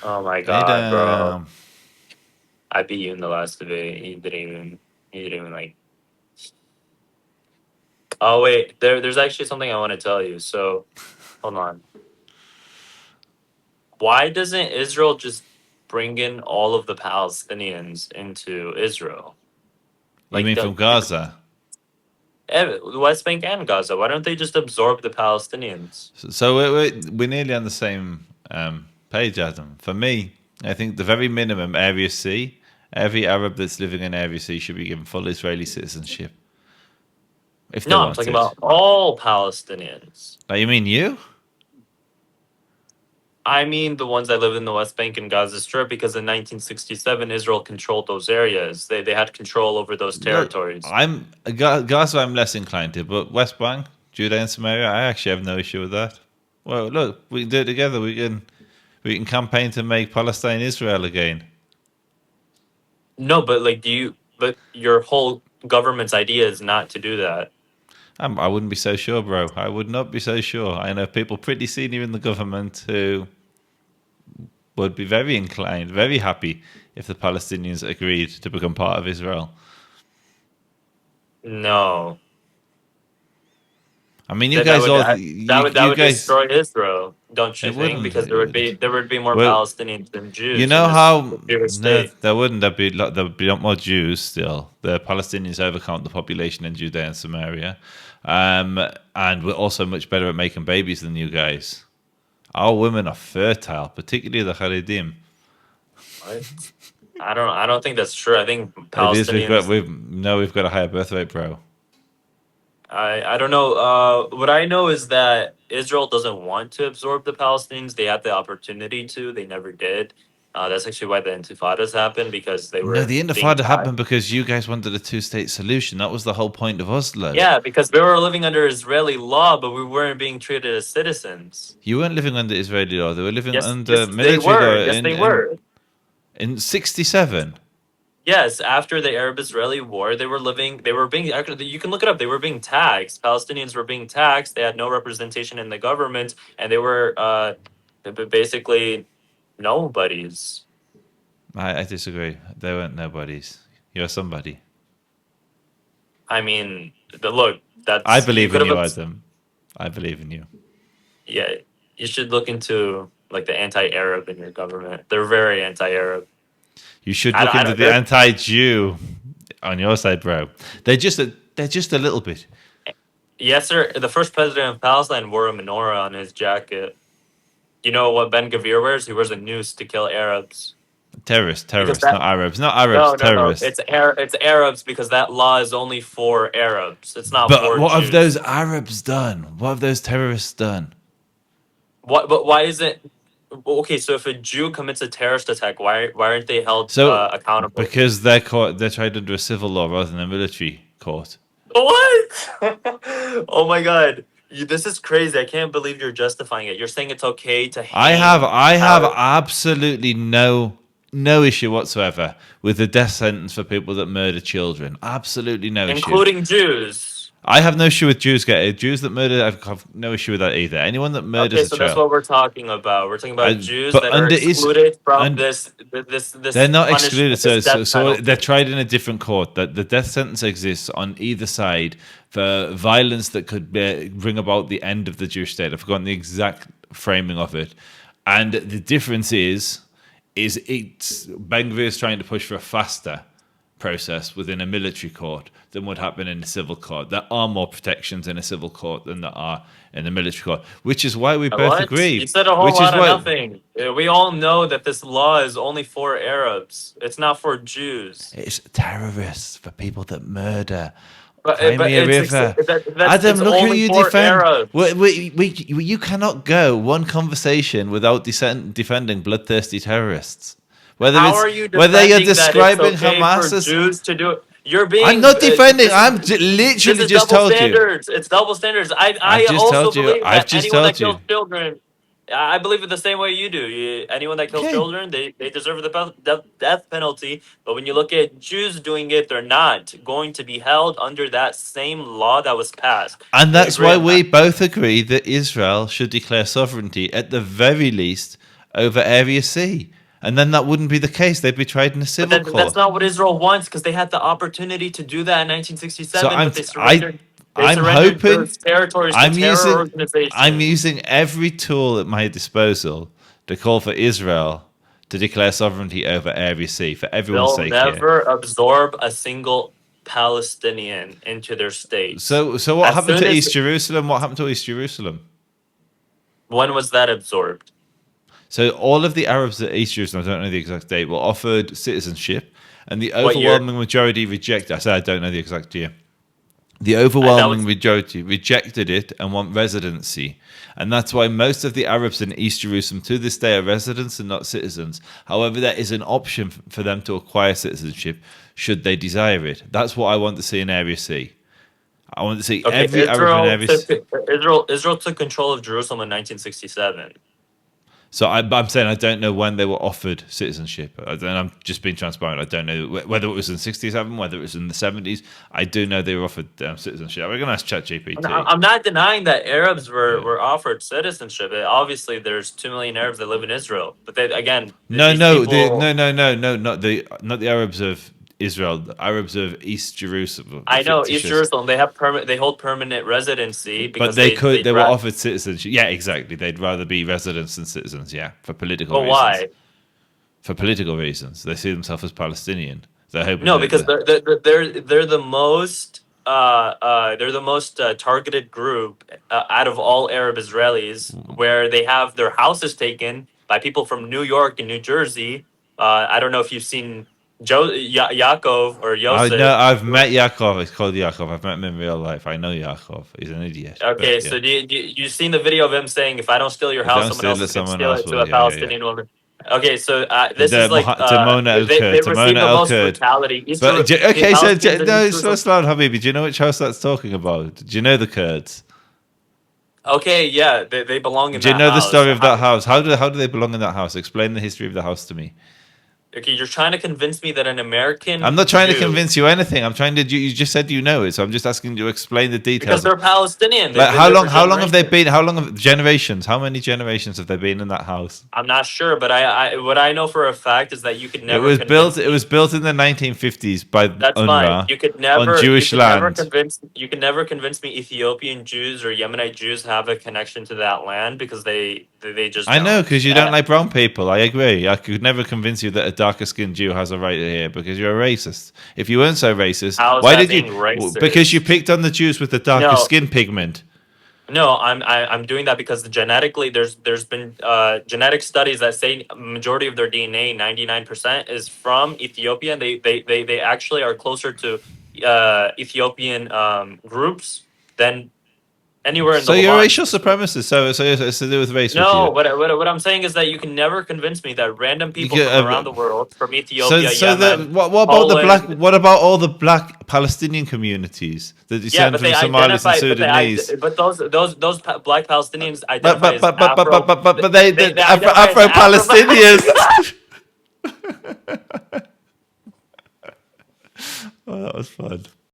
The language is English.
Oh my Hey, god, bro! I beat you in the last debate. You didn't even like. Oh wait, there's actually something I want to tell you. So hold on. Why doesn't Israel just bring in all of the Palestinians into Israel? you Like mean from Gaza? The West Bank and Gaza. Why don't they just absorb the Palestinians? So we're nearly on the same page, Adam. For me, I think the very minimum Area C, every Arab that's living in Area C should be given full Israeli citizenship if they No, I'm want talking it. about all Palestinians. Like, you mean you? I mean the ones that live in the West Bank and Gaza Strip because in 1967 Israel controlled those areas. They had control over those Look, territories. Gaza. I'm less inclined to, but West Bank, Judea and Samaria, I actually have no issue with that. Well, look, we can do it together. We can campaign to make Palestine Israel again. No, but like do you but your whole government's idea is not to do that. I wouldn't be so sure, bro. I would not be so sure. I know people pretty senior in the government who would be very inclined, very happy if the Palestinians agreed to become part of Israel. No. I mean, you That that guys would all, that you would guys, destroy Israel, don't you it think? wouldn't. Because It would. there would be more Well, Palestinians than you Jews in know this how Jewish no, state. there wouldn't. There would be a lot more Jews still. The Palestinians overcount the population in Judea and Samaria, and we're also much better at making babies than you guys. Our women are fertile, particularly the Haredim. What? I don't think that's true. I think It is. Palestinians. We've got a higher birth rate, bro. I don't know. What I know is that Israel doesn't want to absorb the Palestinians. They had the opportunity to. They never did. That's actually why the Intifadas happened because they No, were the being Intifada taxed. happened because you guys wanted a two-state solution. That was the whole point of Oslo. Yeah, because they were living under Israeli law, but we weren't being treated as citizens. You weren't living under Israeli law; they were living Yes, under yes, they military law were. Yes, they in were. in '67. Yes, after the Arab-Israeli war, they were living. They were being actually. You can look it up. They were being taxed. Palestinians were being taxed. They had no representation in the government, and they were basically nobodies. I disagree. They weren't nobodies. You're somebody. I mean, look. I That's you believe could in have. you, Adam. I believe in you. Yeah, you should look into like the anti-Arab in your government. They're very anti-Arab. You should look I into don't. the anti-Jew on your side, bro. They're just a little bit Yes, sir. The first president of Palestine wore a menorah on his jacket. You know what Ben Gavir wears? He wears a noose to kill Arabs. terrorists, Because terrorists, that not Arabs, no. terrorists. It's Arabs because that law is only for Arabs. It's not But for what have Jews. those Arabs done? What have those terrorists done? What? But why is it? Okay, so if a Jew commits a terrorist attack, why aren't they held So accountable? because they're tried under a civil law rather than a military court. What? Oh my God! This is crazy. I can't believe you're justifying it. You're saying it's okay to I have hang, I have absolutely no issue whatsoever with the death sentence for people that murder children. Absolutely no issue. including Jews. I have no issue with Jews that murder. I have no issue with that either. Anyone that murders Okay, a so that's child, what we're talking about. We're talking about Jews but that are under is excluded from and they're this not excluded. punishment, this So death they're penalty. tried in a different court. That the death sentence exists on either side for violence that could bring about the end of the Jewish state. I've forgotten the exact framing of it, and the difference is it's Ben Gvir is trying to push for a faster process within a military court than would happen in a civil court. There are more protections in a civil court than there are in a military court, which is why we both What? You agree. said a whole Which is lot of why nothing. We all know that this law is only for Arabs. It's not for Jews. it's terrorists for people that murder. But Crimea River. Adam, it's look who only you for defend. Arabs. You cannot go one conversation without defending bloodthirsty terrorists. How are you Whether you're defending that it's describing okay for Hamas as Jews to do it? You're I'm being not defending. this Literally is just double told you. standards. It's double standards. I've I just also told you. believe I've that just anyone that told kills you. children, I believe it the same way you do. Anyone that kills Okay. children, they deserve the death penalty. But when you look at Jews doing it, they're not going to be held under that same law that was passed. And We that's agree why on we that. both agree that Israel should declare sovereignty at the very least over Area C. And then that wouldn't be the case. They'd be tried in a But civil then that's court. not what Israel wants because they had the opportunity to do that in So 1967, but they I'm surrendered hoping those territories to I'm terror using I'm organizations. using every tool at my disposal to call for Israel to declare sovereignty over Area C for everyone's They'll sake here. never absorb a single Palestinian into their state. So what As happened soon to as East Jerusalem? What happened to East Jerusalem? when was that absorbed? So all of the Arabs at East Jerusalem, I don't know the exact date, were offered citizenship, and the What year? overwhelming majority rejected. I said I don't know the exact year. The That overwhelming was majority rejected it and want residency. And that's why most of the Arabs in East Jerusalem to this day are residents and not citizens. However, there is an option for them to acquire citizenship should they desire it. That's what I want to see in Area C. I want to see okay. every Arab in Area C. Israel took control of Jerusalem in 1967. So I'm saying I don't know when they were offered citizenship. And I'm just being transparent. I don't know whether it was in '67, whether it was in the '70s. I do know they were offered citizenship. We're going to ask ChatGPT. I'm not denying that Arabs Yeah. were offered citizenship. Obviously, there's 2 million Arabs that live in Israel, but they, again, No, these no, people. no, not the Arabs of Israel. The Arabs of East Jerusalem, the I know East fictitious. Jerusalem. They hold permanent residency But because they they were drive. offered citizenship. Yeah, exactly. They'd rather be residents than citizens. Yeah, for political But reasons. why? For political reasons, they see themselves as Palestinian. They're hoping No, that. because they're the most targeted group out of all Arab Israelis, where they have their houses taken by people from New York and New Jersey. I don't know if you've seen Yaakov or I know. Yosef. I've met Yaakov. It's called Yaakov. I've met him in real life. I know Yaakov. He's an idiot. Okay, But yeah, so you seen the video of him saying, "If I don't steal your if house, don't someone steal else it, is going to someone steal else it to will. a Yeah, yeah, yeah. Palestinian woman." Okay, so this is like Timona El they Kurd. receive Timona the El most Kurd. brutality. But The okay, so Palestinians in no, East slow Jerusalem. down, Habibi. Do you know which house that's talking about? Do you know the Kurds? Okay, yeah, they belong in Do you that know the house. story of that house? How do they belong in that house? Explain the history of the house to me. Okay, you're trying to convince me that an I'm American not trying to Jew, convince you anything. I'm trying to. You just said you know it, so I'm just asking you to explain the because details. they're Palestinian, they've Like been there for how long have they generations. been? How long have generations? How many generations have they been in that house? I'm not sure, but I what I know for a fact is that you could It never was built. convince It me. was built in the 1950s by That's fine. UNRWA on Jewish land. You can never convince me Ethiopian Jews or Yemenite Jews have a connection to that land because they just I know don't. because you don't like brown people. I agree. I could never convince you that a darker skinned Jew has a right here because you're a racist. If you weren't so racist, How is why that did being you? Because you racist? picked on the Jews with the darker No, skin pigment. no, I'm doing that because genetically there's been genetic studies that say a majority of their DNA, 99%, is from Ethiopia. And they actually are closer to Ethiopian groups than anywhere in So the you're a Levant. racial supremacist. So it's to do with race with No, you. what I'm saying is that you can never convince me that random You people get, from around the world, from so Ethiopia, Yemen, what about the black? Poland, What about all the black Palestinian communities that yeah, descend but from they Somalis and identify, Sudanese? but black Palestinians identify as Afro. But They the identify as Afro Afro. Palestinians. Oh, that was fun.